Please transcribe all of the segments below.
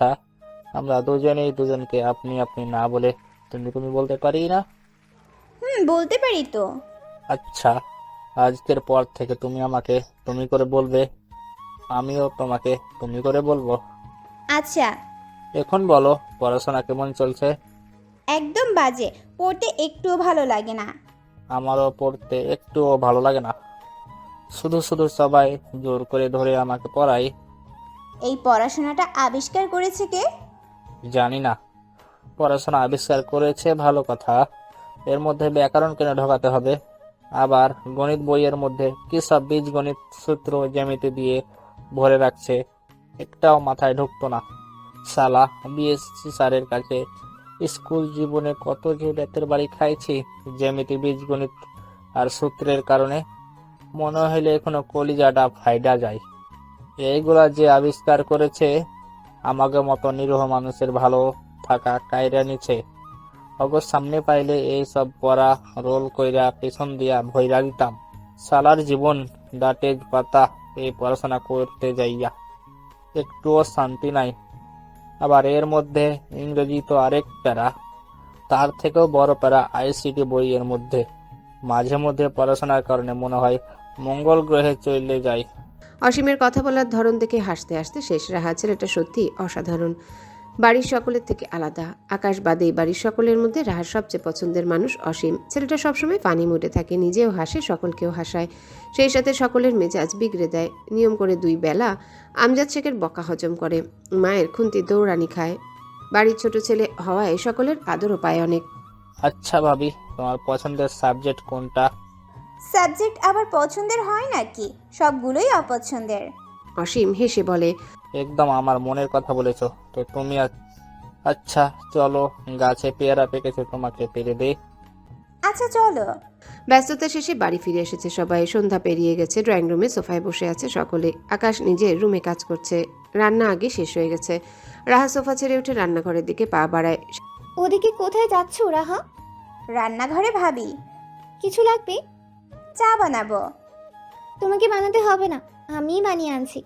আচ্ছা, আমরা দুজনেই দুজনকে আপনি আপনি না বলে তুমি তুমি বলতে পারি না? বলতে পারি তো। আচ্ছা, আজকের পর থেকে তুমি আমাকে তুমি করে বলবে, আমিও তোমাকে তুমি করে বলবো। আচ্ছা। এখন বলো, পড়াশোনা কেমন চলছে? একদম বাজে, পড়তে একটুও ভালো লাগে না। আমারও পড়তে একটুও ভালো লাগে না। শুধু শুধু সবাই জোর করে ধরে আমাকে পড়ায়। এই পড়াশোনাটা আবিষ্কার করেছে কে? জানি না, পড়াশোনা আবিষ্কার করেছে ভালো কথা, এর মধ্যে ব্যাকরণ কেন ঢোকাতে হবে? আবার গণিত বইয়ের মধ্যে কি সব বীজগণিত সূত্র জ্যামিতি দিয়ে ভরে রাখছে, একটাও মাথায় ঢুকতো না। শালা বিএসসি স্যারের কাছে স্কুল জীবনে কত যে বেতের বাড়ি খাইছি জ্যামিতি বীজগণিত আর সূত্রের কারণে, মনে হইলে এখনো কলিজাটা ফাইডা যায়। এইগুলা যে আবিষ্কার করেছে, আমাকে মতো নিরীহ মানুষের ভালো থাকা কায়রা নিছে। অগর সামনে পাইলে এই সব পড়া রোল কইরা পেছন দিয়া ভইরা দিতাম। সালার জীবন দাঁতের পাতা, এই পড়াশোনা করতে যাইয়া একটুও শান্তি নাই। আবার এর মধ্যে ইংরেজি তো আরেক প্যারা, তার থেকেও বড় প্যারা আইসিটি বইয়ের মধ্যে। মাঝে মধ্যে পড়াশোনার কারণে মনে হয় মঙ্গল গ্রহে চলে যায়। অসীমের কথা বলার ধরন দেখে হাসতে হাসতে শেষ। রাহা ছেলেটা সত্যি অসাধারণ, বাড়ির সকলের থেকে আলাদা। আকাশ বাদেই বাড়ির সকলের মধ্যে রাহার সবচেয়ে পছন্দের মানুষ অসীম। ছেলেটা সবসময় ফানি মুডে থাকে, নিজেও হাসে, সকলকেও হাসায়, সেই সাথে সকলের মেজাজ বিগড়ে দেয়। নিয়ম করে 2 বেলা আমজাদ শেখের বকা হজম করে, মায়ের খুন্তি দৌড়ানি খায়। বাড়ির ছোট ছেলে হওয়ায় সকলের আদরও পায় অনেক। আচ্ছা ভাবি, তোমার পছন্দের সাবজেক্ট কোনটা? সাবজেক্ট আবার পছন্দের হয় নাকি? সবগুলোই অপছন্দের। অসীম হেসে বলে, একদম আমার মনের কথা বলেছো তো তুমি। আচ্ছা চলো, গাছে পেয়ারা পেকেছে, তোমাকে পেরে দে। আচ্ছা চলো। ব্যস্ততা শেষে বাড়ি ফিরে এসেছে সবাই। সন্ধ্যা পেরিয়ে গেছে। ড্রয়িং রুমে সোফায় বসে আছে সকলে। আকাশ নিজের রুমে কাজ করছে, রান্না আগে শেষ হয়ে গেছে। রাহা সোফা ছেড়ে উঠে রান্নাঘরের দিকে পা বাড়ায়। ওদিকে কোথায় যাচ্ছ রাহা? রান্নাঘরে ভাবি। কিছু লাগবে? চা বানাবো। তোমাকে বানাতে হবে না, আমিই বানিয়ে আনছি।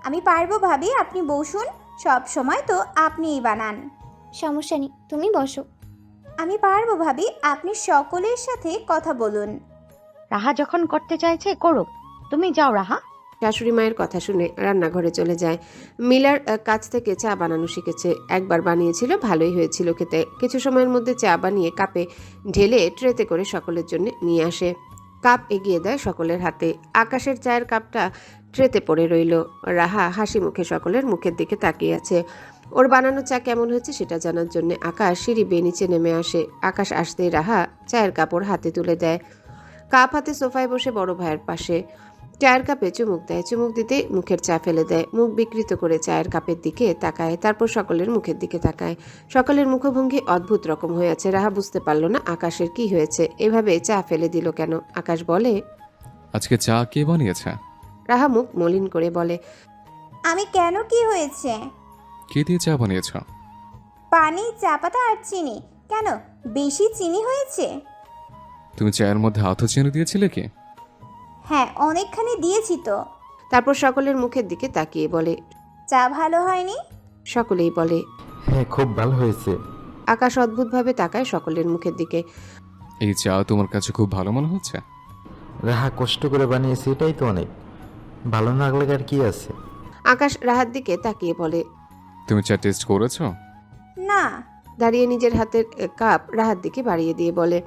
আমি পারবো ভাবি, আপনি বসুন। সব সময় তো আপনিই বানান। সমস্যা নেই, তুমি বসো। আমি পারবো ভাবি, আপনি সকলের সাথে কথা বলুন। রাহা যখন করতে চাইছে করুক, তুমি যাও রাহা। শাশুড়ি মায়ের কথা শুনে রান্নাঘরে চলে যায়। মিলার কাছ থেকে চা বানানো শিখেছে। একবার বানিয়েছিল, ভালোই হয়েছিল খেতে। কিছু সময়ের মধ্যে চা বানিয়ে কাপে ঢেলে ট্রেতে করে সকলের জন্য নিয়ে আসে। কাপ এগিয়ে দেয় সকলের হাতে। আকাশের চায়ের কাপটা ট্রেতে পড়ে রইল। রাহা হাসি মুখে সকলের মুখের দিকে তাকিয়ে আছে। ওর বানানো চা কেমন হয়েছে সেটা জানার জন্য আকাশ সিঁড়ি বেয়ে নিচে নেমে আসে। আকাশ আসতেই রাহা চায়ের কাপড় হাতে তুলে দেয়। কাপ হাতে সোফায় বসে বড় ভাইয়ের পাশে চায়ের কাপে চুমুক দেয়। চুমুক দিতে মুখের চা ফেলে দেয়। মুখ বিকৃত করে চায়ের কাপের দিকে তাকায়, তারপর সকলের মুখের দিকে তাকায়। সকলের মুখভঙ্গি অদ্ভুত রকম হয়ে আছে। রাহা বুঝতে পারল না আকাশের কি হয়েছে, এভাবে চা ফেলে দিল কেন। আকাশ বলে, আজকে চা কে বানিয়েছে? রাহা মুখ মলিন করে বলে, আমি কেন, কি হয়েছে? কে দিয়ে চা বানিয়েছ? পানি, চা পাতা আর চিনি। কেন, বেশি চিনি হয়েছে? তুমি চায়ের মধ্যে আতো চিনি দিয়েছিলে কি? হ্যাঁ, অনেকখানি দিয়েছি তো। তারপর সকলের মুখের দিকে তাকিয়ে বলে, চা ভালো হয়নি? সকলেই বলে। হ্যাঁ, খুব ভালো হয়েছে। আকাশ অদ্ভুতভাবে তাকায় সকলের মুখের দিকে। এই চা তোমার কাছে খুব ভালো মনে হচ্ছে? রাহা কষ্ট করে বানিয়েছে, এটাই তো অনেক। ভালো না লাগলে আর কি আছে। আকাশ রাহার দিকে তাকিয়ে বলে, তুমি চা টেস্ট করেছো? না। দাঁড়িয়ে নিজের হাতের কাপ রাহার দিকে বাড়িয়ে দিয়ে বলে,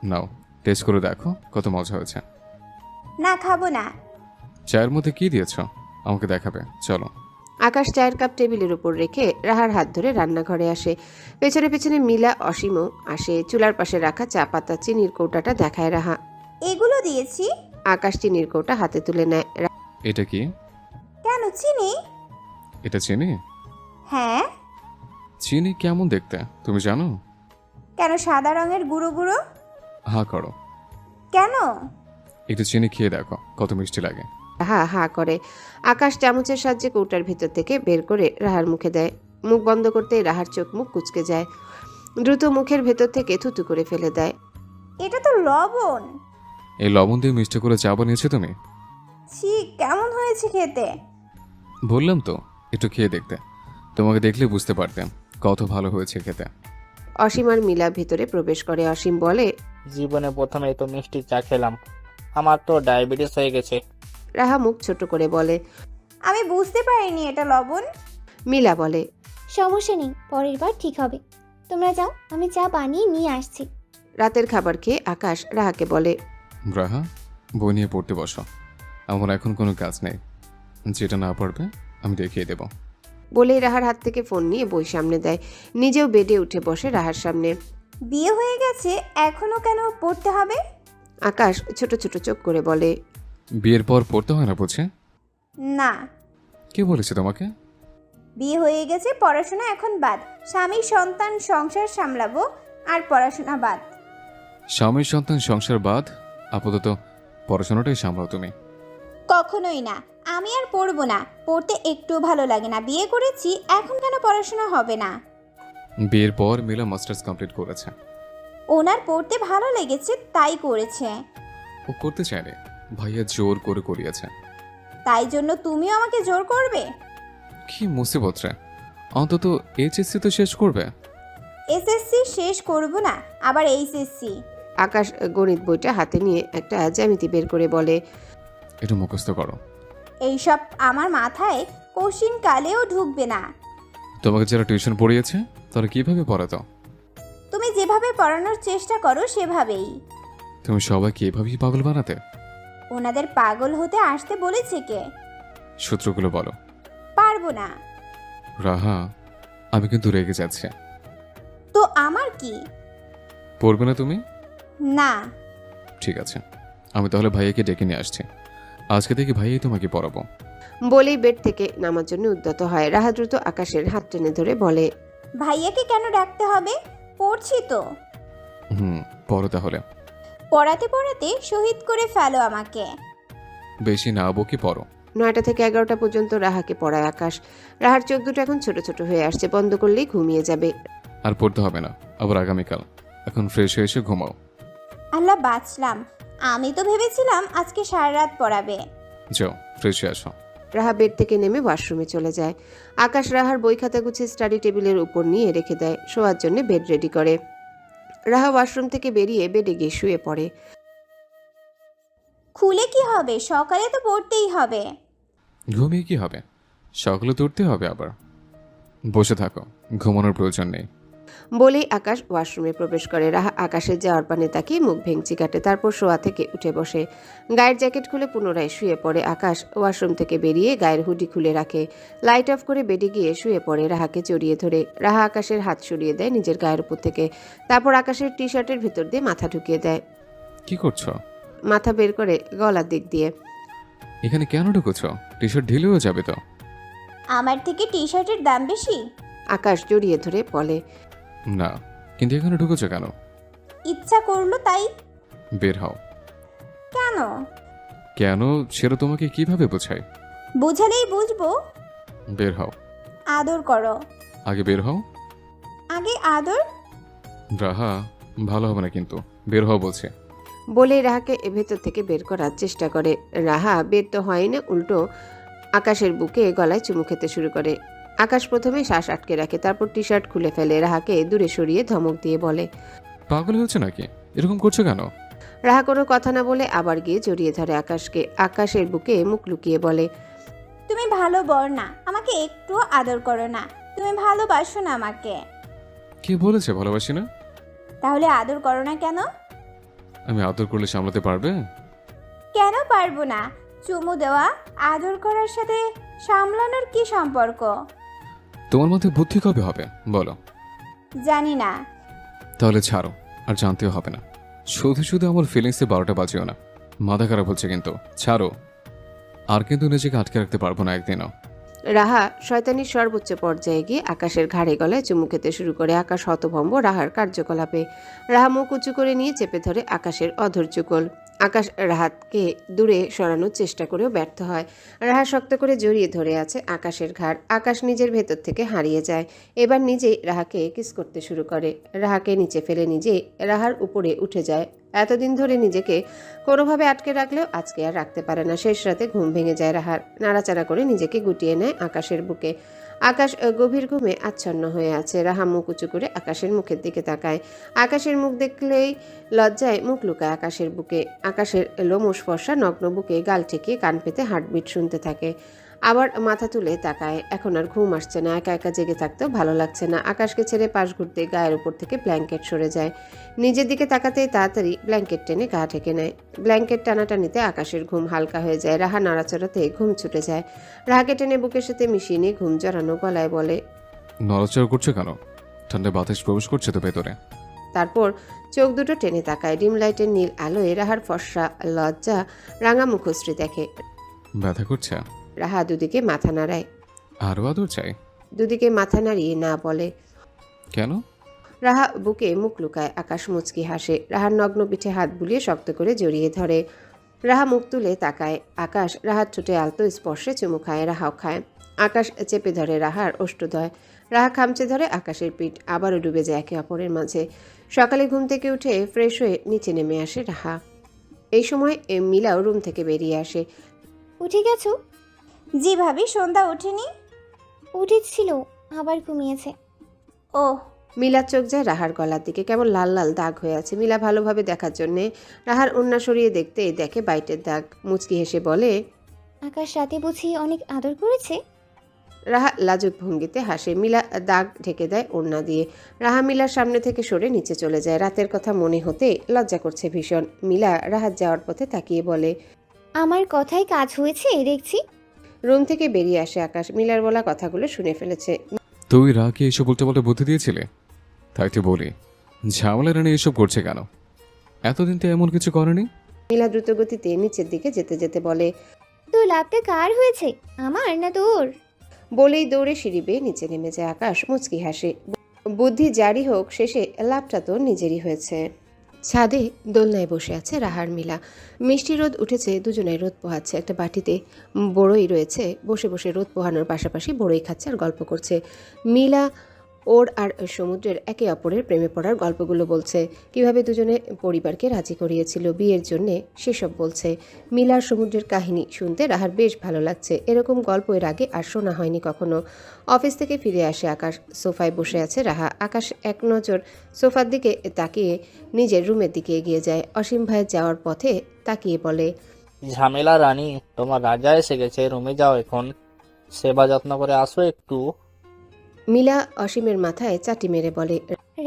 নাও টেস্ট করে দেখো কত মজা হয়েছে। না, খাবো না। চায়ের মধ্যে কি দিয়েছো আমাকে দেখাবে, চলো। আকাশ চায়ের কাপ টেবিলের উপর রেখে রাহার হাত ধরে রান্নাঘরে আসে। পেছনে পেছনে মিলা অসীমও আসে। চুলার পাশে রাখা চা পাতা চিনির কৌটাটা দেখায় রাহা। এগুলো দিয়েছি। আকাশ চিনির কৌটা হাতে তুলে নেয়। এটা কি? কেন, চিনি? এটা চিনি? হ্যাঁ। চিনি কেমন দেখতে তুমি জানো? কেন, সাদা রঙের গুঁড়ো গুঁড়ো। হা করো। কেন? একটু চিনি খেয়ে দেখো কত মিষ্টি লাগে। রাহা হা করে। আকাশ চামচের সাহায্যে কৌটার ভিতর থেকে বের করে রাহার মুখে দেয়। মুখ বন্ধ করতে রাহার চোখ মুখ কুঁচকে যায়। দ্রুত মুখের ভেতর থেকে থুতু করে ফেলে দেয়। এটা তো লবণ। এই লবণ দিয়ে মিষ্টি করে চা বানিয়েছো তুমি? ছি, কেমন হয়েছে খেতে? বললাম তো একটু খেয়ে দেখতে। তোমাকে দেখলে বুঝতে পারতাম কত ভালো হয়েছে খেতে। অসীম আর মিলা ভেতরে প্রবেশ করে। অসীম বলে, জীবনে প্রথমেই তো মিষ্টি চা খেলাম, আমার তো ডায়াবেটিস হয়ে গেছে। রাহা মুখ ছোট করে বলে। আমি বুঝতে পারিনি এটা লবণ। মিলা বলে, সমস্যা নেই, পরের বার ঠিক হবে। তোমরা যাও, আমি চা বানিয়ে নিয়ে আসছি। রাতের খাবার খেয়ে আকাশ রাহাকে বলে, রাহা, বই নিয়ে পড়তে বসো। আমার এখন কোনো কাজ নেই, যেটা না পারবে আমি দেখিয়ে দেব। বলেই রাহার হাত থেকে ফোন নিয়ে বই সামনে দেয়। নিজেও বেডে উঠে বসে রাহার সামনে। বিয়ে হয়ে গেছে, এখনো কেন পড়তে হবে? আকাশ ছোট ছোট চোখ করে বলে, বিয়ের পর পড়তে হয় না বুঝে? না, কে বলেছে তোমাকে? বিয়ে হয়ে গেছে, পড়াশোনা এখন বাদ। স্বামী সন্তান সংসার সামলাবো, আর পড়াশোনা বাদ। স্বামীর সন্তান সংসার বাদ, আপাতত পড়াশোনাটাই সামলাও তুমি। কখনোই না, আমি আর পড়বো না। পড়তে একটু ভালো লাগে না, বিয়ে করেছি, এখন কেন পড়াশোনা হবে না? বিয়ের পর মিলা মাস্টার্স কমপ্লিট করেছে। ওনার পড়তে ভালো লেগেছে তাই করেছে। ও করতে চায়নি, ভাইয়া জোর করে করিয়েছে। তাই জন্য তুমিও আমাকে জোর করবে? কি মুসিবত রে, অন্তত এইচএসসি তো শেষ করবে। এসএসসি শেষ করব না, আবার এইচএসসি? আকাশ গণিত বইটা হাতে নিয়ে একটা জ্যামিতি বের করে বলে, একটু মুখস্থ করো। এইসব আমার মাথায় কোশ্চিন কালেও ঢুকবে না। তোমাকে যারা টিউশন পড়িয়েছে তারা কিভাবে পড়াতো? তুমি যেভাবে পড়ানোর চেষ্টা করো সেভাবেই। তুমি সবাইকে এভাবেই পাগল বানাতে? ওনাদের পাগল হতে আসতে বলেছে কে? সূত্রগুলো বলো। পারবো না। রাহা, আমি কিন্তু রেগে যাচ্ছি। তো আমার কি? পড়বে না তুমি? না। ঠিক আছে, আমি তাহলে ভাইয়াকে ডেকে নিয়ে আসছি। আজকে থেকে ভাইয়াই তোমাকে পড়াবো। বলেই বেড থেকে নামার জন্য উদ্যত হয়। রাহা দ্রুত আকাশের হাত টেনে ধরে বলে, ভাইয়াকে কেন ডাকতে হবে? পড়ছি তো। পড়ো তাহলে। পড়াতে পড়াতে শহীদ করে ফেলো আমাকে। বেশি না বকি পড়ো। 9টা থেকে 11টা পর্যন্ত রাহাকে পড়ায় আকাশ। রাহার চোখ দুটো এখন ছোট ছোট হয়ে আসছে, বন্ধ করলেই ঘুমিয়ে যাবে। আর পড়তে হবে না, আবার আগামীকাল। এখন ফ্রেশ হয়ে এসে ঘুমাও। আল্লাহ বাঁচলাম, আমি তো ভেবেছিলাম আজকে সারা রাত পড়াবে। যাও ফ্রেশ হয়ে আসো। রাহা বেড থেকে নেমে ওয়াশরুমে চলে যায়। আকাশ রাহার বই খাতা গুছিয়ে স্টাডি টেবিলের উপর নিয়ে রেখে দেয়। শোয়ার জন্য বেড রেডি করে। রাহা ওয়াশরুম থেকে বেরিয়ে বেডে গিয়ে শুয়ে পড়ে। খুলে কি হবে, সকালে তো পড়তেই হবে। ঘুমিয়ে কি হবে, সকালে তো উঠতে হবে আবার। বসে থাকো, ঘুমানোর প্রয়োজন নেই। বলেই আকাশ ওয়াশরুমে প্রবেশ করে। রাহা আকাশের যাওয়ার পানে তাকিয়ে মুখ ভেঙচি কাটে, তারপর শোয়া থেকে উঠে বসে। গায়ের জ্যাকেট খুলে পুনরায় শুয়ে পড়ে। আকাশ ওয়াশরুম থেকে বেরিয়ে গায়ের হুডি খুলে রাখে। লাইট অফ করে বেডে গিয়ে শুয়ে পড়ে, রাহাকে জড়িয়ে ধরে। রাহা আকাশের হাত সরিয়ে দেয় নিজের গায়ের উপর থেকে, তারপর আকাশের টি শার্টের ভিতর দিয়ে মাথা ঢুকিয়ে দেয়। কি করছো? মাথা বের করে গলার দিক দিয়ে। এখানে কেন ঢুকেছ? টি শার্ট ঢিলে হয়ে যাবে তো। আমার থেকে টি শার্টের দাম বেশি? আকাশ জড়িয়ে ধরে বলে, না, কিন্তু এখানে ঢুকেছ কেন? ইচ্ছা করলো তাই। বের হও। কেন? কেন সেটা তোমাকে কিভাবে বোঝাই? বুঝালেই বুঝবো। বের হও। আদর করো। আগে বের হও। আগে আদর। রাহা, ভালো হবে না কিন্তু, বের হও বলছে। বলে রাহাকে ভেতর থেকে বের করার চেষ্টা করে। রাহা বের তো হয় না, উল্টো আকাশের বুকে গলায় চুমু খেতে শুরু করে। আকাশ প্রথমে শ্বাস আটকে রাখে, তারপর টি শার্ট খুলে ফেলে। রাহাকে দূরে সরিয়ে ধমক দিয়ে বলে, পাগল হচ্ছে নাকি? এরকম করছো কেন? রাহা কোনো কথা না বলে আবার গিয়ে জড়িয়ে ধরে আকাশকে। আকাশের বুকে মুখ লুকিয়ে বলে, তুমি ভালো বর না, আমাকে একটু আদর করো না। তুমি ভালোবাসো না আমাকে। কে বলেছে ভালোবাসি না? তাহলে আদর করো না কেন? আমি আদর করলে সামলাতে পারবে? কেন পারবো না? চুমু দেওয়া আদর করার সাথে সামলানোর কি সম্পর্ক? তোমার মধ্যে বুদ্ধি কবে হবে বলো? জানি না। তাহলে ছাড়ো, আর জানতেও হবে না। শুধু শুধু আমার ফিলিংসে 12টা বাজিও না, মাথা খারাপ হচ্ছে কিন্তু। ছাড়ো। আর কিন্তু নিজেকে আটকে রাখতে পারবো না একদিনও। রাহা শয়তানির সর্বোচ্চ পর্যায়ে গিয়ে আকাশের ঘাড়ে গলায় চুমু খেতে শুরু করে। আকাশ হতভম্ব রাহার কার্যকলাপে। রাহা মুখ উঁচু করে নিয়ে চেপে ধরে আকাশের অধর যুগল। আকাশ রাহাতকে দূরে সরানোর চেষ্টা করেও ব্যর্থ হয়। রাহা শক্ত করে জড়িয়ে ধরে আছে আকাশের ঘাড়। আকাশ নিজের ভেতর থেকে হারিয়ে যায়। এবার নিজেই রাহাকে কিস করতে শুরু করে। রাহাকে নিচে ফেলে নিজেই রাহার উপরে উঠে যায়। এতদিন ধরে নিজেকে কোনোভাবে আটকে রাখলেও আজকে আর রাখতে পারে না। শেষ রাতে ঘুম ভেঙে যায় রাহার। নাড়াচাড়া করে নিজেকে গুটিয়ে নেয় আকাশের বুকে। আকাশ গভীর ঘুমে আচ্ছন্ন হয়ে আছে। রাহা মুখ উঁচু করে আকাশের মুখের দিকে তাকায়। আকাশের মুখ দেখলেই লজ্জায় মুখ লুকায় আকাশের বুকে। আকাশের লোমশ ফর্সা নগ্ন বুকে গাল ঠেকিয়ে কান পেতে হার্টবিট শুনতে থাকে। আবার মাথা তুলে তাকায়। এখন আর ঘুম আসছে না, একা একা জেগে থাকতেও ভালো লাগছে না। আকাশকে ছেড়ে পাশ ঘুরতে গায়ের উপর থেকে ব্ল্যাঙ্কেট সরে যায়। নিজের দিকে তাকাতেই তাড়াতাড়ি ব্ল্যাঙ্কেট টেনে গা ঢেকে নেয়। ব্ল্যাঙ্কেট টানাটানিতে আকাশের ঘুম হালকা হয়ে যায়। রাহা নাড়াচাড়াতে ঘুম ছুটে যায়। রাহাকে টেনে বুকের সাথে মিশিয়ে নিয়ে ঘুম জড়ানো গলায় বলে, নড়াচড়া করছে কেন? ঠান্ডা বাতাস প্রবেশ করছে তো ভেতরে। তারপর চোখ দুটো টেনে তাকায়। ডিম লাইটের নীল আলোয় রাহার ফর্সা লজ্জা রাঙা মুখশ্রী দেখে। ব্যথা করছে? রাহা দুদিকে মাথা নাড়ায়। আরও আদর চাই? দুদিকে মাথা নাড়িয়ে না বলে। কেন? রাহা বুকে মুখ লুকায়। আকাশ মুচকি হাসে। রাহার নগ্ন পিঠে হাত বুলিয়ে শক্ত করে জড়িয়ে ধরে। রাহা মুখ তুলে তাকায়। আকাশ রাহার ঠোঁটে আলতো স্পর্শে চুমু খায়। রাহাও খায়। আকাশ চেপে ধরে রাহার ওষ্ঠদ্বয়। রাহা খামচে ধরে আকাশের পিঠ। আবারও ডুবে যায় একে অপরের মাঝে। সকালে ঘুম থেকে উঠে ফ্রেশ হয়ে নিচে নেমে আসে রাহা। এই সময় মিলাও রুম থেকে বেরিয়ে আসে। উঠে গেছো? জি ভাবি, সন্ধ্যা ওঠেনি? উঠেছিল, আবার ঘুমিয়েছে। ও, মিলার চোখ যায় রাহার গলার দিকে, কেমন লাল লাল দাগ হয়ে আছে। মিলা ভালোভাবে দেখার জন্যে রাহার ওড়না সরিয়ে দেখতে দেখে বাইটের দাগ। মুচকি হেসে বলে, আকাশ রাতে বুঝি অনেক আদর করেছে? রাহা লাজুক ভঙ্গিতে হাসে। মিলা দাগ ঢেকে দেয় ওড়না দিয়ে। রাহা মিলার সামনে থেকে সরে নিচে চলে যায়। রাতের কথা মনে হতে লজ্জা করছে ভীষণ। মিলা রাহাত যাওয়ার পথে তাকিয়ে বলে, আমার কথায় কাজ হয়েছে দেখছি। রুম থেকে বেরিয়ে আসে আকাশ। মিলার বলা কথাগুলো শুনে ফেলেছে। তুই রাকে এসব উল্টোপাল্টা বুদ্ধি দিয়েছিলে? তাই তো বলি, ঝামেলা রানী এসব করছে কেন? এতদিন তো এমন কিছু করেনি। মিলা দ্রুত গতিতে নিচের দিকে যেতে যেতে বলে, তো লাভটা কার হয়েছে, আমার না তোর? বলেই দৌড়ে সিঁড়ি বেয়ে নিচে নেমে যায় আকাশ। মুচকি হাসে। বুদ্ধি জারি হোক, শেষে লাভটা তো নিজেরই হয়েছে। ছাদে দোলনায় বসে আছে রাহার মিলা। মিষ্টি রোদ উঠেছে, দুজনাই রোদ পোহাচ্ছে। একটা বাটিতে বড়ই রয়েছে। বসে বসে রোদ পোহানোর পাশাপাশি বড়ই খাচ্ছে আর গল্প করছে। মিলা ওর আর সমুদ্রের একে অপরের প্রেমে পড়ার গল্পগুলো বলছে। কিভাবে দুজনে পরিবারকে রাজি করিয়েছিল বিয়ের জন্যে, সেসব বলছে। মিলার সমুদ্রের কাহিনী শুনতে রাহার বেশ ভালো লাগছে। এরকম গল্প এর আগে আর শোনা হয়নি কখনো। অফিস থেকে ফিরে আসে আকাশ। সোফায় বসে আছে রাহা। আকাশ এক নজর সোফার দিকে তাকিয়ে নিজের রুমের দিকে এগিয়ে যায়। অসীম ভাইয়ের যাওয়ার পথে তাকিয়ে বলে, ঝামেলা রানী, তোমার রাজা এসে গেছে, রুমে যাও এখন, সেবা যত্ন করে আসো একটু। মিলা অসীমের মাথায় চাটি মেরে বলে,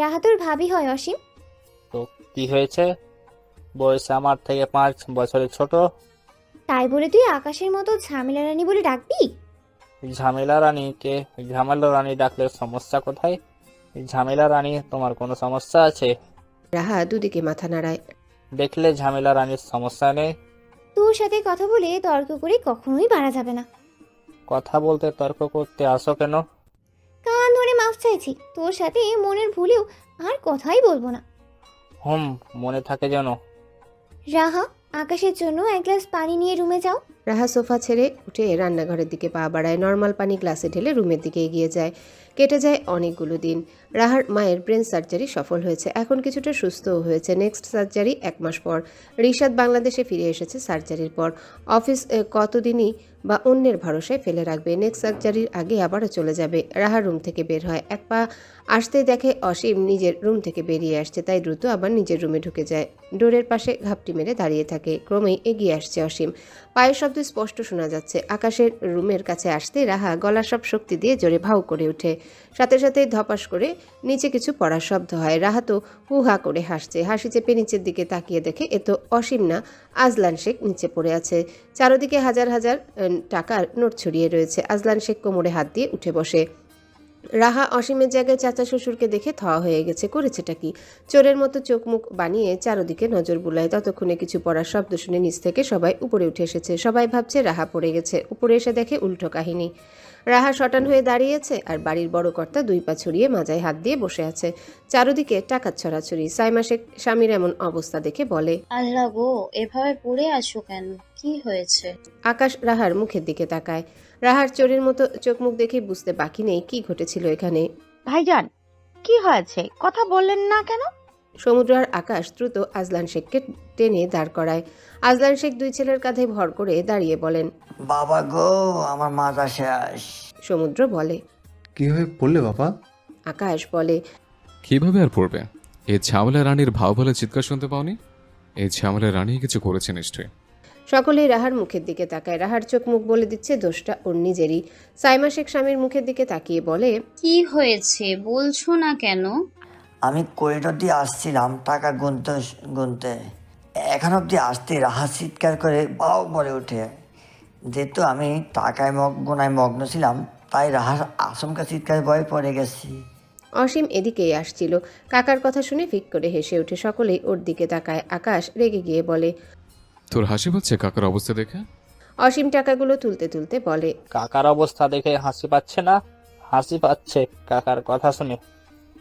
রাহা তোর ভাবি হয় অসীম। তো কি হয়েছে? বয়সে আমার থেকে 5 বছরের ছোট। তাই বলে তুই আকাশের মতো ঝামেলা রানী বলে ডাকবি? ঝামেলা রানীকে ঝামেলা রানী ডাকলে সমস্যা কোথায়? ঝামেলা রানী, তোমার কোনো সমস্যা আছে? রাহা দুদিকে মাথা নাড়ায়। দেখলে ঝামেলা রানীর সমস্যা নেই। তোর সাথে কথা বলে তর্ক করে কখনোই পারা যাবে না। কথা বলতে তর্ক করতে আসো কেন? কান ধরে মাফ চাইছি, তোর সাথে মনের ভুলেও আর কথাই বলবো না। মনে থাকে যেন। রাহা, আকাশের জন্য এক গ্লাস পানি নিয়ে রুমে যাও। রাহা সোফা ছেড়ে উঠে রান্নাঘরের দিকে পা বাড়ায়। নর্মাল পানি গ্লাসে ঢেলে রুমের দিকে এগিয়ে যায়। কেটে যায় অনেকগুলো দিন। রাহার মায়ের ব্রেন সার্জারি সফল হয়েছে। এখন কিছুটা সুস্থও হয়েছে। নেক্সট সার্জারি 1 মাস পর। রিশাদ বাংলাদেশে ফিরে এসেছে সার্জারির পর। অফিস কতদিনই বা অন্যের ভরসায় ফেলে রাখবে। নেক্সট সার্জারির আগে আবারও চলে যাবে। রাহার রুম থেকে বের হয়। এক পা আসতেই দেখে অসীম নিজের রুম থেকে বেরিয়ে আসছে। তাই দ্রুত আবার নিজের রুমে ঢুকে যায়। ডোরের পাশে ঘাপটি মেরে দাঁড়িয়ে থাকে। ক্রমেই এগিয়ে আসছে অসীম। পায়ের শব্দ স্পষ্ট শোনা যাচ্ছে। আকাশের রুমের কাছে আসতেই রাহা গলার সব শক্তি দিয়ে জোরে ভাউ করে ওঠে। সাথে সাথেই ধপাস করে নিচে কিছু পড়ার শব্দ হয়। রাহা তো হু হা করে হাসছে। হাসি চেপে নিচের দিকে তাকিয়ে দেখে এ তো অসীম না, আজলান শেখ নিচে পড়ে আছে। চারদিকে হাজার হাজার টাকার নোট ছড়িয়ে রয়েছে। আজলান শেখ কোমরে হাত দিয়ে উঠে বসে। রাহা অসীমের জায়গায় চাচা শ্বশুরকে দেখে থা হয়ে গেছে। করেছেটা কি? চোরের মতো চোখ মুখ বানিয়ে চারদিকে নজর বুলায়। ততক্ষণে কিছু পড়ার শব্দ শুনে নিচ থেকে সবাই উপরে উঠে এসেছে। সবাই ভাবছে রাহা পড়ে গেছে। উপরে এসে দেখে উল্টো কাহিনী। রাহা শটান হয়ে দাঁড়িয়েছে আর বাড়ির বড় কর্তা 2 পা ছড়িয়ে মাজায় হাত দিয়ে বসে আছে। চারদিকে টাকার ছড়াছড়ি। সাইমা শেখ স্বামীর এমন অবস্থা দেখে বলে, আল্লাহ গো, এভাবে পড়ে আছো কেন? কি হয়েছে? আকাশ রাহার মুখের দিকে তাকায়। রাহার চোরের মতো চোখ মুখ দেখে বুঝতে বাকি নেই কি ঘটেছিল এখানে। ভাইজান, কি হয়েছে? কথা বললেন না কেন? সমুদ্র আর আকাশ দ্রুত আজলান শেখকে টেনে দাঁড় করায়। আজলান শেখ 2 ছেলের কাঁধে ভর করে দাঁড়িয়ে বলেন, বাবা গো, আমার মাথা শেষ। সমুদ্র বলে, কিভাবে পড়লে বাবা? আকাশ বলে, কিভাবে আর পড়বে? এই ঝামেলা রানীর ভাও বলে চিৎকার শুনতে পাওনি? এই ঝামেলা রানী কিছু করেছে নিশ্চয়ই। সকলেই রাহার মুখের দিকে তাকায়। রাহার চোখ মুখ বলে দিচ্ছে দোষটা ওর নিজেরই। সাইমা শেখ স্বামীর মুখের দিকে তাকিয়ে বলে, কি হয়েছে বলছো না কেন? আমি করিডোর দিয়ে আসছিলাম টাকা গুনতে গুনতে, এখন অব্দি আসতে রাহা চিৎকার করে বাও বলে ওঠে। যেহেতু আমি টাকায় গোনায় মগ্ন ছিলাম, তাই রাহার আচমকা চিৎকার ভয়ে পড়ে গেছি। অসীম এদিকেই আসছিল। কাকার কথা শুনে ফিক করে হেসে ওঠে। সকলেই ওর দিকে তাকায়। আকাশ রেগে গিয়ে বলে, তোর হাসি পাচ্ছে কাকার অবস্থা দেখে? অসীম টাকাগুলো তুলতে তুলতে বলে, কাকার অবস্থা দেখে হাসি পাচ্ছে না? হাসি পাচ্ছে কাকার কথা শুনে।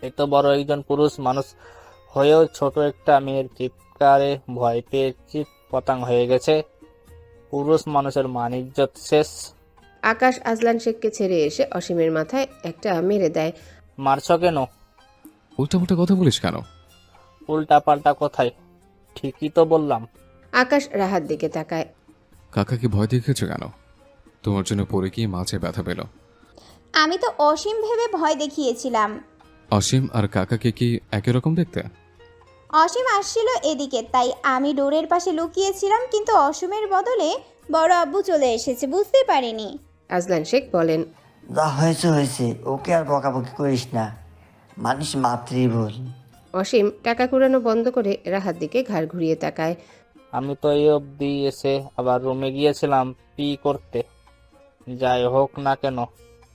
এত বড় একজন পুরুষ মানুষ হয়েও ছোট একটা মেয়ের চিৎকারে ভয় পেয়ে চিৎ পতাং হয়ে গেছে। পুরুষ মানুষের মান ইজ্জত শেষ। আকাশ আজলান শেখকে ছেড়ে এসে অসীমের মাথায় একটা মেরে দেয়। মারছ কেন? উল্টাপাল্টা কথা বলিস কেন? উল্টা পাল্টা কোথায়? ঠিকই তো বললাম। আকাশ রাহার দিকে তাকায়। কাকাকে ভয় দেখিয়েছো কেন? তোমার জন্য পড়ে গিয়ে মাঝে ব্যথা পেল। আমি তো অসীম ভেবে ভয় দেখিয়েছিলাম। অসীম আর কাকাকে কি একই রকম দেখতে? অসীম আসছিল এদিকে, তাই আমি ডোরের পাশে লুকিয়েছিলাম, কিন্তু অসীমের বদলে বড় আব্বু চলে এসেছে, বুঝতে পারিনি। আজলান শেখ বলেন, যা হয়েছে হয়েছে, ওকে আর বকাবকি করিস না, মানুষ মাত্রই ভুল। অসীম টাকা কুড়ানো বন্ধ করে রাহার দিকে ঘাড় ঘুরিয়ে তাকায়। আমি তো এই অবধি এসে আবার রুমে গিয়েছিলাম পি করতে। যাই হোক না কেন,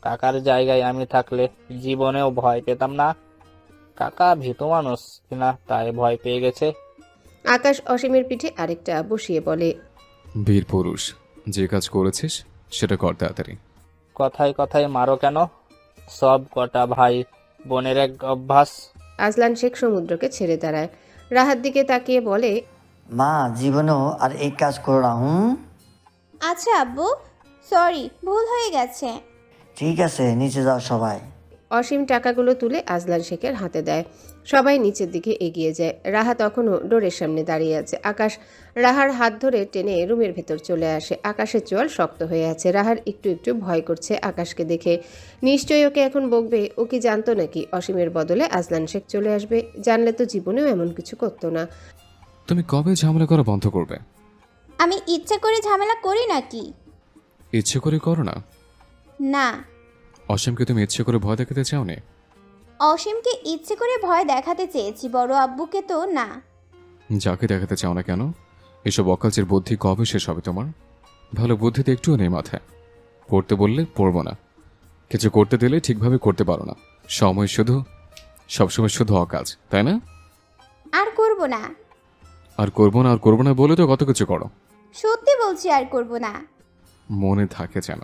কাকার জায়গায় আমি থাকলে জীবনেও ভয় পেতাম না। কাকা ভীতু মানুষ কিনা, তাই ভয় পেয়ে গেছে। আকাশ অসীমের পিঠে আরেকটা বসিয়ে বলে, বীর পুরুষ, যে কাজ করেছিস সেটা কর তাড়াতাড়ি। কথায় কথায় মারো কেন? সব কটা ভাই বোনের এক অভ্যাস। আজলান শেখ সমুদ্রকে ছেড়ে দাঁড়ায়। রাহার দিকে তাকিয়ে বলে, মা, জীবনেও আর এই কাজ করো না। আচ্ছা আব্বু, সরি, ভুল হয়ে গেছে। ঠিক আছে, নিচে যাও সবাই। অসীম টাকাগুলো তুলে আজলান শেখের হাতে দেয়। সবাই নিচের দিকে এগিয়ে যায়। রাহা তখনও ডোরের সামনে দাঁড়িয়ে আছে। আকাশ রাহার হাত ধরে টেনে রুমের ভেতর চলে আসে। আকাশের চোয়াল শক্ত হয়ে আছে। রাহার একটু একটু ভয় করছে আকাশকে দেখে। নিশ্চয়ই ওকে এখন বকবে। ও কি জানতো নাকি অসীমের বদলে আজলান শেখ চলে আসবে? জানলে তো জীবনেও এমন কিছু করতো না। তুমি কবে ঝামেলা করা বন্ধ করবে? আমি ইচ্ছা করে ঝামেলা করি নাকি? ইচ্ছে করে করো না। না। অসীমকে তুমি ইচ্ছে করে ভয় দেখাতে চাওনি? অসীমকে ইচ্ছে করে ভয় দেখাতে চেয়েছি, বড় আব্বুকে তো না। যাকে দেখাতে চাও না কেন, এসব অকালচের বুদ্ধি কবে শেষ হবে তোমার? ভালো বুদ্ধি তো একটুও নেই মাথায়। পড়তে বললে পড়বো না, কিছু করতে দিলে ঠিকভাবে করতে পারো না। সবসময় শুধু অকাজ, তাই না? আর করব না। আর করবো না বলে তো কত কিছু করো। সত্যি বলছি, আর করব না। মনে থাকে যেন।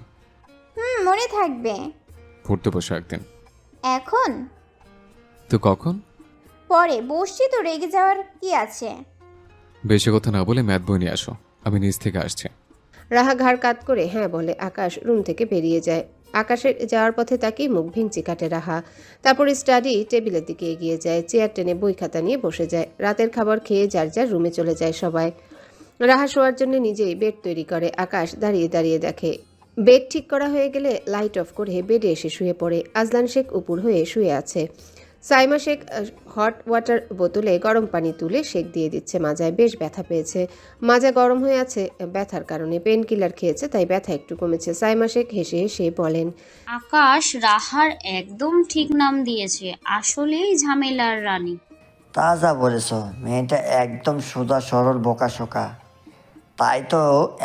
মনে থাকবে। পড়তে বসো একদিন। এখন? তো কখন? পরে বসছি তো, রেগে যাওয়ার কি আছে? বেশি কথা না বলে ম্যাথ বই নিয়ে আসো, আমি নিচ থেকে আসছি। রাহা ঘাড় কাত করে হ্যাঁ বলে আকাশ রুম থেকে বেরিয়ে যায়। আকাশের যাওয়ার পথে তাকিয়ে মুখ ভেঙচি কাটে রাহা। তারপর স্টাডি টেবিলের দিকে এগিয়ে যায়। চেয়ার টেনে বই খাতা নিয়ে বসে যায়। রাতের খাবার খেয়ে যার যার রুমে চলে যায় সবাই। রাহা শোয়ার জন্য নিজেই বেড তৈরি করে। আকাশ দাঁড়িয়ে দাঁড়িয়ে দেখে। বেড ঠিক করা হয়ে গেলে লাইট অফ করে বেডে এসে শুয়ে পড়ে। আজলান শেখ উপর হয়ে শুয়ে আছে। সাইমা শেখ হট ওয়াটার বোতলে গরম পানি তুলে শেক দিয়ে দিচ্ছে মাজায়। বেশ ব্যথা পেয়েছে, মাজা গরম হয়ে আছে ব্যথার কারণে। পেন কিলার খেয়েছে, তাই ব্যথা একটু কমেছে। সাইমা শেখ হেসে হেসে বলেন, আকাশ রাহার একদম ঠিক নাম দিয়েছে, আসলেই ঝামেলার রানী। তা যা বলেছ, মেয়েটা একদম সোজা সরল বোকাশোকা, তাই তো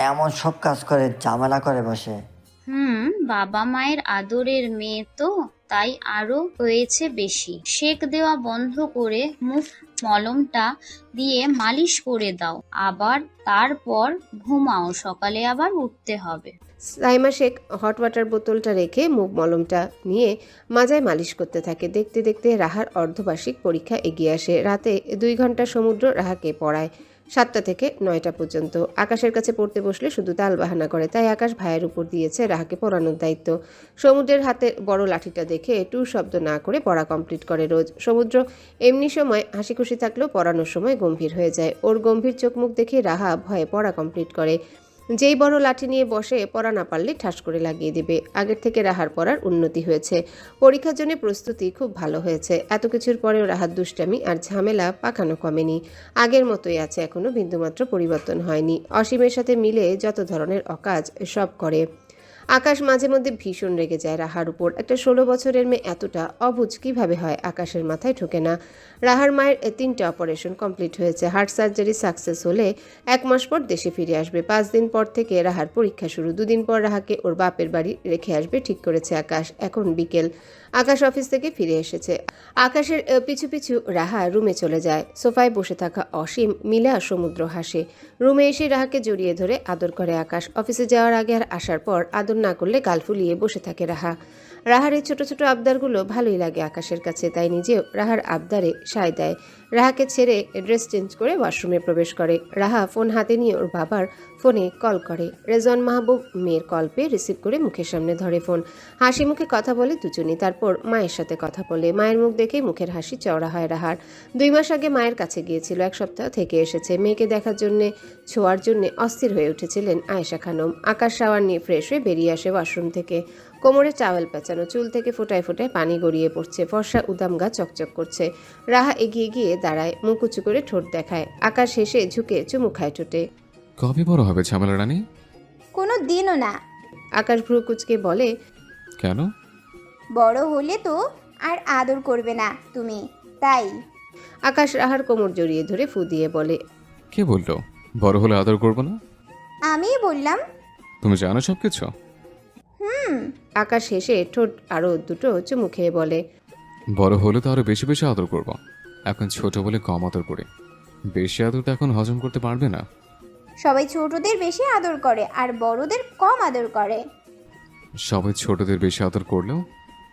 এমন সব কাজ করে ঝামেলা করে বসে। বাবা মায়ের আদরের মেয়ে তো, তাই আরো হয়েছে বেশি। শেক দেওয়া বন্ধ করে মুখ মলমটা দিয়ে মালিশ করে দাও, আবার তারপর ঘুমাও, সকালে আবার উঠতে হবে। সাইমা শেখ হট ওয়াটার বোতলটা রেখে মুখ মলমটা নিয়ে মাজায় মালিশ করতে থাকে। দেখতে দেখতে রাহার অর্ধবার্ষিক পরীক্ষা এগিয়ে আসে। রাতে 2 ঘন্টা সমুদ্র রাহাকে পড়ায়, 7টা থেকে 9টা পর্যন্ত। আকাশের কাছে পড়তে বসলে শুধু তাল বাহানা করে, তাই আকাশ ভাইয়ের উপর দিয়েছে রাহাকে পড়ানোর দায়িত্ব। সমুদ্রের হাতে বড় লাঠিটা দেখে টু শব্দ না করে পড়া কমপ্লিট করে রোজ। সমুদ্র এমনি সময় হাসি খুশি থাকলেও পড়ানোর সময় গম্ভীর হয়ে যায়। ওর গম্ভীর চোখ মুখ দেখে রাহা ভয়ে পড়া কমপ্লিট করে। যেই বড় লাঠি নিয়ে বসে, পড়া না পারলে ঠাস করে লাগিয়ে দিবে। আগের থেকে রাহার পড়ার উন্নতি হয়েছে, পরীক্ষার জন্য প্রস্তুতি খুব ভালো হয়েছে। এত কিছুর পরেও রাহার দুষ্টামি আর ঝামেলা পাকানো কমেনি, আগের মতোই আছে, এখনো বিন্দুমাত্র পরিবর্তন হয়নি। অসীমের সাথে মিলে যত ধরনের অকাজ সব করে। আকাশ মাঝে মধ্যে ভীষণ রেগে যায় রাহার উপর। একটা 16 বছরের মেয়ে এতটা অবুঝ কিভাবে হয়, আকাশের মাথায় ঢোকে না। রাহার মায়ের 3টে অপারেশন কমপ্লিট হয়েছে। হার্ট সার্জারি সাকসেস হলে 1 মাস পর দেশে ফিরে আসবে। 5 দিন পর থেকে রাহার পরীক্ষা শুরু। 2 দিন পর রাহাকে ওর বাপের বাড়ি রেখে আসবে ঠিক করেছে আকাশ। এখন বিকেল, আকাশ অফিস থেকে ফিরে এসেছে। আকাশের পিছু পিছু রাহা রুমে চলে যায়। সোফায় বসে থাকা অসীম, মিলা, সমুদ্র হাসে। রুমে এসে রাহাকে জড়িয়ে ধরে আদর করে আকাশ। অফিসে যাওয়ার আগে আর আসার পর আদর না করলে গাল ফুলিয়ে বসে থাকে রাহা। রাহার এই ছোট ছোট আবদারগুলো ভালোই লাগে আকাশের কাছে, তাই নিজেও রাহার আবদারে সায় দেয়। রাহাকে ছেড়ে ড্রেস চেঞ্জ করে ওয়াশরুমে প্রবেশ করে। রাহা ফোন হাতে নিয়ে ওর বাবার ফোনে কল করে। রেজওয়ান মাহবুব মেয়ের কল পেয়ে রিসিভ করে মুখের সামনে ধরে ফোন। হাসি মুখে কথা বলে দুজনই, তারপর মায়ের সাথে কথা বলে। মায়ের মুখ দেখে মুখের হাসি চওড়া হয় রাহার। 2 মাস আগে মায়ের কাছে গিয়েছিল, 1 সপ্তাহ থেকে এসেছে। মেয়েকে দেখার জন্যে, ছোঁয়ার জন্যে অস্থির হয়ে উঠেছিলেন আয়েশা খানম। আকাশ শাওয়ার নিয়ে ফ্রেশ হয়ে বেরিয়ে আসে ওয়াশরুম থেকে। কোমরে টাওয়েল পেঁচানো, চুল থেকে ফোঁটায় ফোঁটায় পানি গড়িয়ে পড়ছে, ফর্সা উদাম গা চকচক করছে। রাহা এগিয়ে গিয়ে দাঁড়ায়, মুখ উঁচু করে ঠোঁট দেখায়। আকাশ হেসে ঝুঁকে চুমু খায় ঠোঁটে। কবে বড় হবে ঝামেলা রানী? কোনো দিনও না। আকাশ ভ্রু কুচকে বলে, কেন? বড় হলে তো আর আদর করবে না তুমি, তাই। আকাশ রাহার কোমর জড়িয়ে ধরে ফু দিয়ে বলে, কে বললো বড় হলে আদর করবো না? আমিই বললাম। তুমি জানো সব কিছু? আকাশ হেসে ঠোঁট আরো দুটো চুমু খেয়ে বলে, বড় হলে তো আরো বেশি বেশি আদর করব। এখন ছোট বলে কম আদর করে, বেশি আদর তো এখন হজম করতে পারবে না। সবাই ছোটদের বেশি আদর করে আর বড়দের কম আদর করে। সবাই ছোটদের বেশি আদর করলেও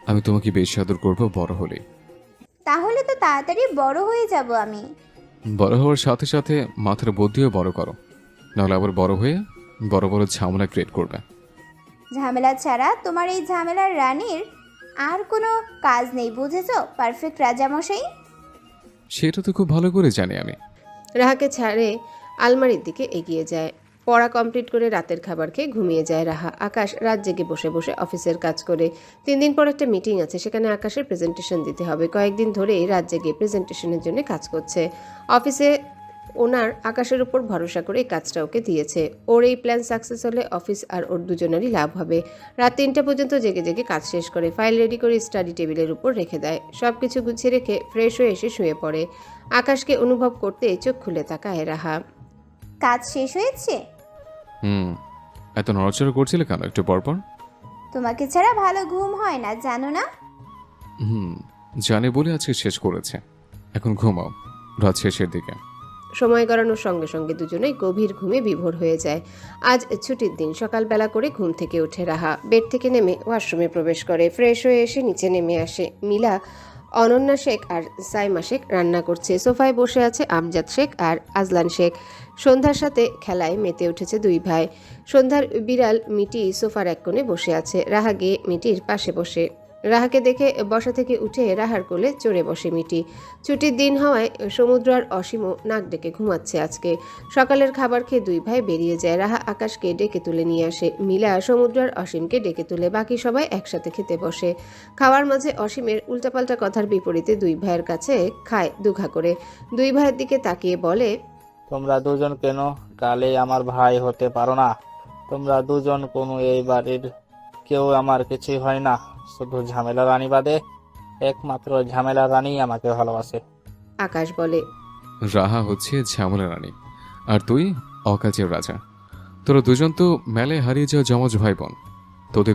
আমি তোমাকে বেশি আদর করব বড় হলে। তাহলে তো তাড়াতাড়ি বড় হয়ে যাব আমি। বড় হওয়ার সাথে সাথে মাথার বুদ্ধিও বড় করো, নাহলে আবার বড় হয়ে বড় বড় ঝামেলা ক্রিয়েট করবে। ঝামেলা ছাড়া তোমার এই ঝামেলার রানীর আর কোনো কাজ নেই, বুঝেছো? পারফেক্ট রাজামশাই। সেটা তো খুব ভালো করে জানি আমি। রাহাকে ছাড়ে আলমারির দিকে এগিয়ে যায়। পড়া কমপ্লিট করে রাতের খাবার খেয়ে ঘুমিয়ে যায় রাহা। আকাশ রাত জেগে বসে বসে অফিসের কাজ করে। 3 দিন পর একটা মিটিং আছে, সেখানে আকাশের প্রেজেন্টেশন দিতে হবে। কয়েকদিন ধরেই রাত জেগে প্রেজেন্টেশনের জন্য কাজ করছে। অফিসে ওনার আকাশের উপর ভরসা করে এই কাজটা ওকে দিয়েছে। ওর এই প্ল্যান সাকসেস হলে অফিস আর ওর দুজনেরই লাভ হবে। রাত 3টা পর্যন্ত জেগে জেগে কাজ শেষ করে ফাইল রেডি করে স্টাডি টেবিলের উপর রেখে দেয়। সব কিছু গুছিয়ে রেখে ফ্রেশ হয়ে এসে শুয়ে পড়ে। আকাশকে অনুভব করতে চোখ খুলে তাকায় রাহা। কাজ শেষ হয়েছে? এত নড়াচড়া করছিলে কেন একটু পরপর? তোমাকে ছাড়া ভালো ঘুম হয় না, জানো না? জানে বলে আজকে শেষ করেছে। এখন ঘুমাও, রাত শেষের দিকে। সময় গড়ানোর সঙ্গে সঙ্গে দুজনেই গভীর ঘুমে বিভোর হয়ে যায়। আজ ছুটির দিন। সকালবেলা করে ঘুম থেকে উঠে রাহা বেড থেকে নেমে ওয়াশরুমে প্রবেশ করে। ফ্রেশ হয়ে এসে নিচে নেমে আসে। মিলা, অনন্যা শেখ আর সাইমা শেখ রান্না করছে। সোফায় বসে আছে আমজাদ শেখ আর আজলান শেখ। সন্ধ্যার সাথে খেলায় মেতে উঠেছে 2 ভাই। সন্ধ্যার বিড়াল মিটি সোফার এক কোণে বসে আছে। রাহা গিয়ে মিটির পাশে বসে। রাহাকে দেখে বসা থেকে উঠে রাহার কোলে চড়ে বসে মিটি। ছুটির দিন হওয়ায় সমুদ্র আর অসীমও নাক ডেকে ঘুমাচ্ছে আজকে। সকালের খাবার খেয়ে 2 ভাই বেরিয়ে যায়। রাহা আকাশকে ডেকে তুলে নিয়ে আসে। মিলা সমুদ্র আর অসীমকে ডেকে তুলে বাকি সবাই একসাথে খেতে বসে। খাওয়ার মাঝে অসীমের উল্টাপাল্টা কথার বিপরীতে 2 ভাইয়ের কাছে খায় দুঘা করে। 2 ভাইয়ের দিকে তাকিয়ে বলে, তোমরা দুজন কেন কালে আমার ভাই হতে পারো না? তোমরা দুজন কোনো এই বাড়ির কেউ আমার কিছুই হয় না, শুধু ঝামেলা রানী বাদে। একমাত্র ঝামেলা রানী আমাকে ভালোবাসে। আকাশ বলে, রাহা হচ্ছে ঝামেলা রানী আর তুই অকাজের রাজা। তোরা দুজন তো মেলায় হারিয়ে যাওয়া যমজ ভাই বোন। তোদের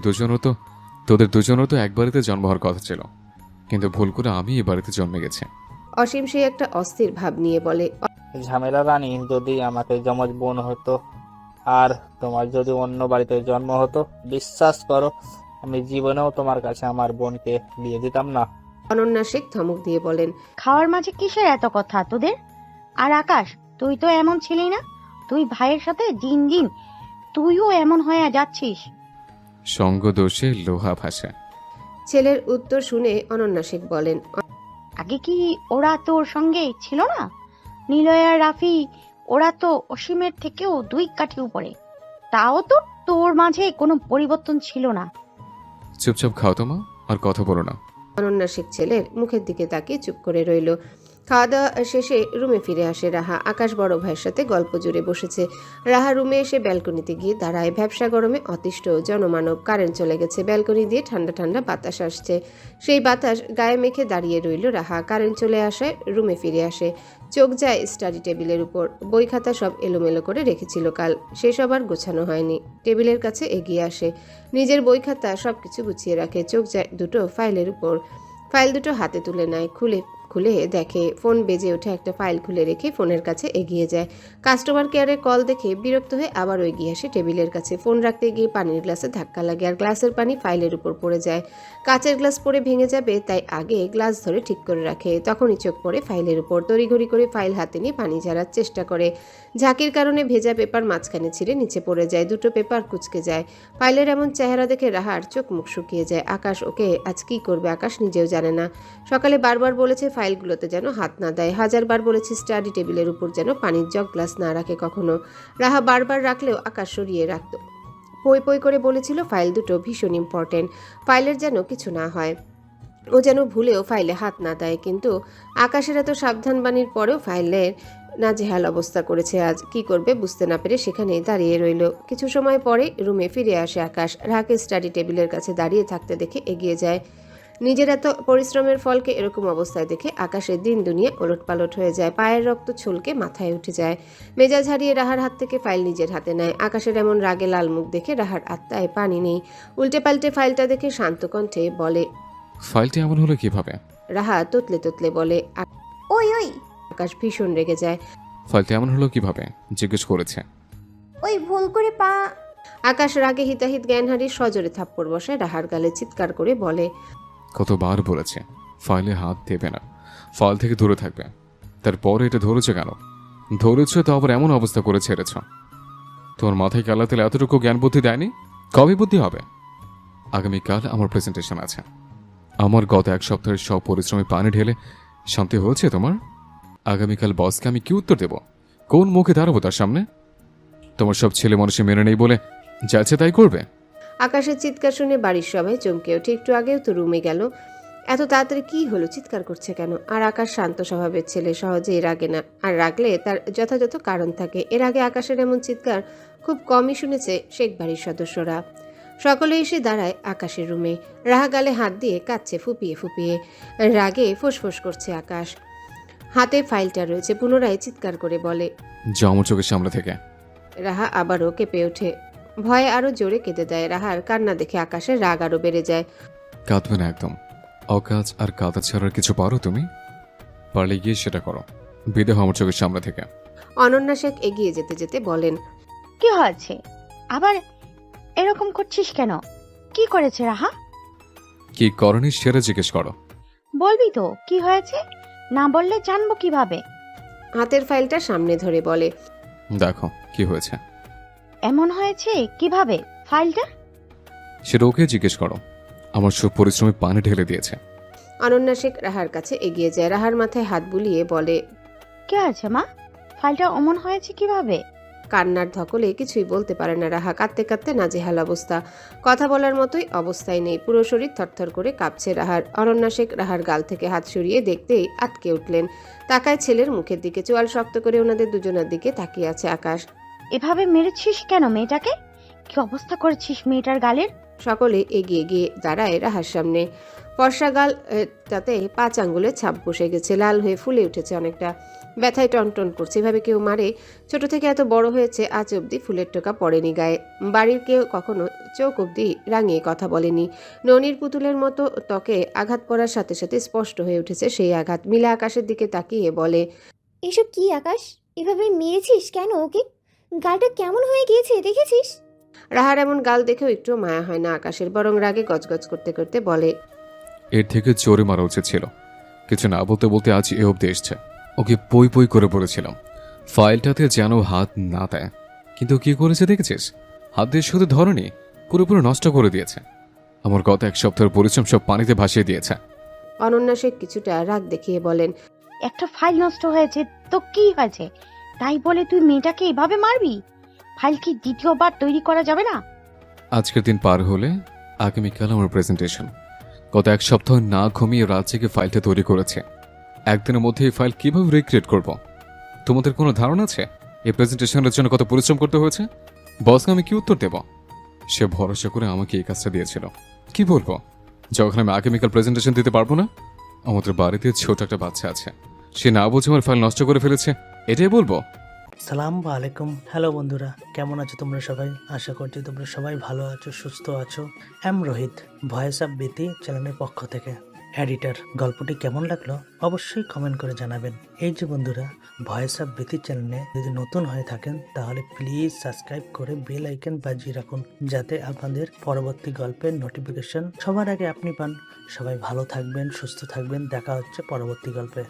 দুজনেরও তো এক বাড়িতে জন্ম হওয়ার কথা ছিল, কিন্তু ভুল করে আমি এই বাড়িতে জন্মে গেছি। অসীম সে একটা অস্থির ভাব নিয়ে বলে, ঝামেলা রানী যদি আমাকে যমজ বোন হতো আর তোমার যদি অন্য বাড়িতে জন্ম হতো, বিশ্বাস করো আমি জীবনেও তোমার কাছে আমার বোনকে বিয়ে দিতাম না। অনন্যা শেখ ধমক দিয়ে বলেন, খাওয়ার মাঝে কিসের এত কথা তোদের? আর আকাশ, তুই তো এমন ছিলি না। তুই ভাইয়ের সাথে দিন দিন তুইও এমন হয়ে যাচ্ছিস। সঙ্গ দোষে লোহা ভাষা। ছেলের উত্তর শুনে অনন্যা শেখ বলেন, আগে কি ওরা তোর সঙ্গে ছিল না? নিলয় আর রাফি, ওরা তো অসীমের থেকেও 2 কাঠি উপরে। তাও তো তোর মাঝে কোনো পরিবর্তন ছিল না। চুপচাপ খাও তো মা, আর কথা বলো না। অনন্যা শেখ ছেলের মুখের দিকে তাকিয়ে চুপ করে রইল। খাওয়া দাওয়া শেষে রুমে ফিরে আসে রাহা। আকাশ বড় ভাইয়ের সাথে গল্প জুড়ে বসেছে। রাহা রুমে এসে ব্যালকনিতে গিয়ে দাঁড়ায়। ভ্যাবসা গরমে অতিষ্ঠ জনমানব। কারেন্ট চলে গেছে। ব্যালকনি দিয়ে ঠান্ডা ঠান্ডা বাতাস আসছে। সেই বাতাস গায়ে মেখে দাঁড়িয়ে রইল রাহা। কারেন্ট চলে আসায় রুমে ফিরে আসে। চোখ যায় স্টাডি টেবিলের উপর। বই খাতা সব এলোমেলো করে রেখেছিল কাল, সেসব আর গোছানো হয়নি। টেবিলের কাছে এগিয়ে আসে। নিজের বই খাতা সবকিছু গুছিয়ে রাখে। চোখ যায় দুটো ফাইলের উপর। ফাইল দুটো হাতে তুলে নেয়। খুলে দেখে ফোন বেজে ওঠে। একটা ফাইল খুলে রেখে ফোনের কাছে এগিয়ে যায়। কাস্টমার কেয়ারে কল দেখে বিরক্ত হয়ে আবারও এগিয়ে আসে টেবিলের কাছে। ফোন রাখতে গিয়ে পানির গ্লাসে ধাক্কা লাগে, আর গ্লাসের পানি ফাইলের উপর পড়ে যায়। কাচের গ্লাস পড়ে ভেঙে যাবে তাই আগে গ্লাস ধরে ঠিক করে রাখে। তখনই চোখ পড়ে ফাইলের উপর। তড়িঘড়ি করে ফাইল হাতে নিয়ে পানি ঝাড়ার চেষ্টা করে। ঝাঁকির কারণে ভেজা পেপার মাঝখানে ছিঁড়ে নিচে পড়ে যায়। দুটো পেপার কুঁচকে যায়। ফাইলের এমন চেহারা দেখে রাহার চোখ মুখ শুকিয়ে যায়। আকাশ ওকে আজ কী করবে আকাশ নিজেও জানে না। সকালে বারবার বলেছে ফাইলগুলোতে যেন হাত না দেয়। হাজারবার বলেছে স্টাডি টেবিলের উপর যেন পানির জগ গ্লাস না রাখে কখনো। রাহা বারবার রাখলেও আকাশ সরিয়ে রাখত। পই পই করে বলেছিল ফাইল দুটো ভীষণ ইম্পর্টেন্ট, ফাইলের যেন কিছু না হয়। ও যেন ভুলেও ফাইলে হাত না দেয়। কিন্তু আকাশের এত সাবধান বাণীর পরেও ফাইলের নাজেহাল অবস্থা করেছে। আজ কি করবে বুঝতে না পেরে সেখানেই দাঁড়িয়ে রইল। কিছু সময় পরে রুমে ফিরে আসে আকাশ। রাহাকে স্টাডি টেবিলের কাছে দাঁড়িয়ে থাকতে দেখে এগিয়ে যায়। নিজের এত পরিশ্রমের ফলকে এরকম অবস্থায় দেখে আকাশের দিন দুনিয়া ওলটপালট হয়ে যায়। পায়ের রক্ত ছলকে মাথায় উঠে যায়। মেজাজ হারিয়ে রাহার হাত থেকে ফাইল নিজের হাতে নেয়। আকাশের এমন রাগে লাল মুখ দেখে রাহার আত্মায় পানি নেই। উল্টে পাল্টে ফাইলটা দেখে শান্ত কণ্ঠে বলে, ফাইলটি এমন হলো কিভাবে? রাহা তোতলে তোতলে বলে। ওই ওই আকাশ ভীষণ রেগে যায়। ফাইলটি এমন হলো কিভাবে জিজ্ঞেস করেছে। ওই ভুল করে পা। আকাশ রাগে হিতাহিত জ্ঞান হারিয়ে সজোরে থাপ্পড় বসায় রাহার গালে। চিৎকার করে বলে, কতবার বলেছে ফাইলে হাত দেবে না, ফাইল থেকে দূরে থাকবে, তারপরে এটা ধরেছে কেন? ধরেছ তো আবার এমন অবস্থা করে ছেড়েছ। তোমার মাথায় কালা তেলে এতটুকু জ্ঞান বুদ্ধি দেয়নি? কবে বুদ্ধি হবে? আগামীকাল আমার প্রেজেন্টেশন আছে। আমার গত এক সপ্তাহের সব পরিশ্রমে পানি ঢেলে শান্তি হয়েছে তোমার? আগামীকাল বসকে আমি কি উত্তর দেব? কোন মুখে দাঁড়াবো তার সামনে? তোমার সব ছেলে মানুষে মেনে নেই বলে যাচ্ছে তাই করবে? আকাশের চিৎকার শুনে বাড়ির সবাই চমকে ওঠে। একটু আগেও তো রুমে গেল, এত তাড়াতাড়ি কি হলো? চিৎকার করছে কেন? আর আকাশ শান্ত স্বভাবের ছেলে, সহজেই রাগে না। আর রাগলে তার যথাযথ কারণ থাকে। এর আগে আকাশের এমন চিৎকার খুব কমই শুনেছে শেখ বাড়ির সদস্যরা। সকলে এসে দাঁড়ায় আকাশের রুমে। রাহা গালে হাত দিয়ে কাঁদছে ফুপিয়ে ফুপিয়ে। রাগে ফোঁসফোঁস করছে আকাশ। হাতে ফাইলটা রয়েছে। পুনরায় চিৎকার করে বলে, যাও আমার চোখের সামনে থেকে। রাহা আবারও কেঁপে ওঠে। ভয়ে আরো জোরে কেঁদে দেয়। রাহার কান্না দেখে আকাশের রাগ আরো বেড়ে যায়। কাঁদবে না একদম। অকাজ আর কাঁদা ছাড়ার কিছু পারো তুমি? পারলে গিয়ে সেটা করো। বিদেহ আমার চোখের সামনে থেকে। অনন্যা শেখ এগিয়ে যেতে যেতে বলেন, কি হয়েছে? আবার এরকম করছিস কেন? কি করেছে রাহা? কি করনি সেটা জিজ্ঞেস করো। বলবি তো কি হয়েছে? না বললে জানবো কিভাবে? হাতের ফাইলটা সামনে ধরে বলে, দেখো কি হয়েছে। এমন হয়েছে কিভাবে? ফাইলটা সেটা ওকে জিজ্ঞেস করো। আমার সব পরিশ্রমে পানি ঢেলে দিয়েছে। অনন্যা শেখ রাহার কাছে এগিয়ে যায়। রাহার মাথায় হাত বুলিয়ে বলে, কি হয়েছে মা? ফাইলটা অমন হয়েছে কিভাবে? কান্নার ধকলে কিছুই বলতে পারে না রাহা। কাঁদতে কাঁদতে নাজেহাল অবস্থা। কথা বলার মতোই অবস্থায় নেই। পুরো শরীর থরথর করে কাঁপছে রাহার। অনন্যা শেখ রাহার গাল থেকে হাত সরিয়ে দেখতেই আটকে উঠলেন। তাকায় ছেলের মুখের দিকে। চোয়াল শক্ত করে ওনাদের দুজনের দিকে তাকিয়ে আছে আকাশ। এভাবে মেরেছিস কেন মেয়েটাকে? কি অবস্থা করেছিস মেয়েটার গালের? সকলে এগিয়ে গিয়ে দাঁড়ায় রাহার সামনে। ফর্সা গাল তাতে 5 আঙ্গুলের ছাপ বসে গেছে। লাল হয়ে ফুলে উঠেছে অনেকটা। ব্যথায় টনটন করছে। এভাবে কেউ মারে? ছোট থেকে এত বড় হয়েছে আজ অবধি ফুলের টোকা পড়েনি গায়ে। বাড়ির কেউ কখনো চোখ অবধি রাঙিয়ে কথা বলেনি। ননির পুতুলের মতো ত্বকে আঘাত পড়ার সাথে সাথে স্পষ্ট হয়ে উঠেছে সেই আঘাত। মিলা আকাশের দিকে তাকিয়ে বলে, এসব কি আকাশ? এভাবে মেরেছিস কেন ওকে? গালটা কেমন হয়ে গিয়েছে দেখেছিস? রাহার এমন গাল দেখেও একটু মায়া হয় না আকাশের, বরং রাগে গজগজ করতে করতে বলে, এর থেকে জোরে মারা উচিত ছিল। কিছু না বলতে বলতে আজ এ অব্দি এসছে। ওকে পই পই করে বলেছিলাম ফাইলটাতে যেন হাত না দেয়, কিন্তু কি করেছে দেখেছিস? হাত দিয়ে শুধু ধরেনি, পুরোপুরি নষ্ট করে দিয়েছে। আমার গত এক সপ্তাহের পরিশ্রম সব পানিতে ভাসিয়ে দিয়েছে। অনন্যা শেখ কিছুটা রাগ দেখিয়ে বলেন, একটা ফাইল নষ্ট হয়েছে তো কি হয়েছে? তাই বলে তুই মেয়েটাকে এভাবে মারবি? ফাইল কি দ্বিতীয়বার তৈরি করা যাবে না? আজকের দিন পার হলে আগামীকাল আমার প্রেজেন্টেশন। গত এক সপ্তাহ না ঘুমিয়ে রাত জেগে ফাইলটা তৈরি করেছে। একদিনের মধ্যে এই ফাইল কিভাবে রিক্রিয়েট করব? তোমাদের কোনো ধারণা আছে এই প্রেজেন্টেশনের জন্য কত পরিশ্রম করতে হয়েছে? বসকে আমি কি উত্তর দেব? সে ভরসা করে আমাকে এই কাজটা দিয়েছিল। কি বলবো যখন আমি আগামীকাল প্রেজেন্টেশন দিতে পারবো না? আমাদের বাড়িতে ছোট একটা বাচ্চা আছে, সে না বুঝে আমার ফাইল নষ্ট করে ফেলেছে, এটাই বলবো? সালাম আলাইকুম। হ্যালো বন্ধুরা, কেমন আছো তোমরা সবাই? আশা করছি তোমরা সবাই ভালো আছো, সুস্থ আছো। রোহিত, ভয়েস অফ বিতি চ্যানেলের পক্ষ থেকে এডিটর। গল্পটি কেমন লাগলো অবশ্যই কমেন্ট করে জানাবেন। এই যে বন্ধুরা, ভয়েস অফ বিতি চ্যানেলে যদি নতুন হয়ে থাকেন তাহলে প্লিজ সাবস্ক্রাইব করে বেল আইকন বাজিয়ে রাখুন, যাতে আপনাদের পরবর্তী গল্পের নোটিফিকেশন সবার আগে আপনি পান। সবাই ভালো থাকবেন, সুস্থ থাকবেন। দেখা হচ্ছে পরবর্তী গল্পে।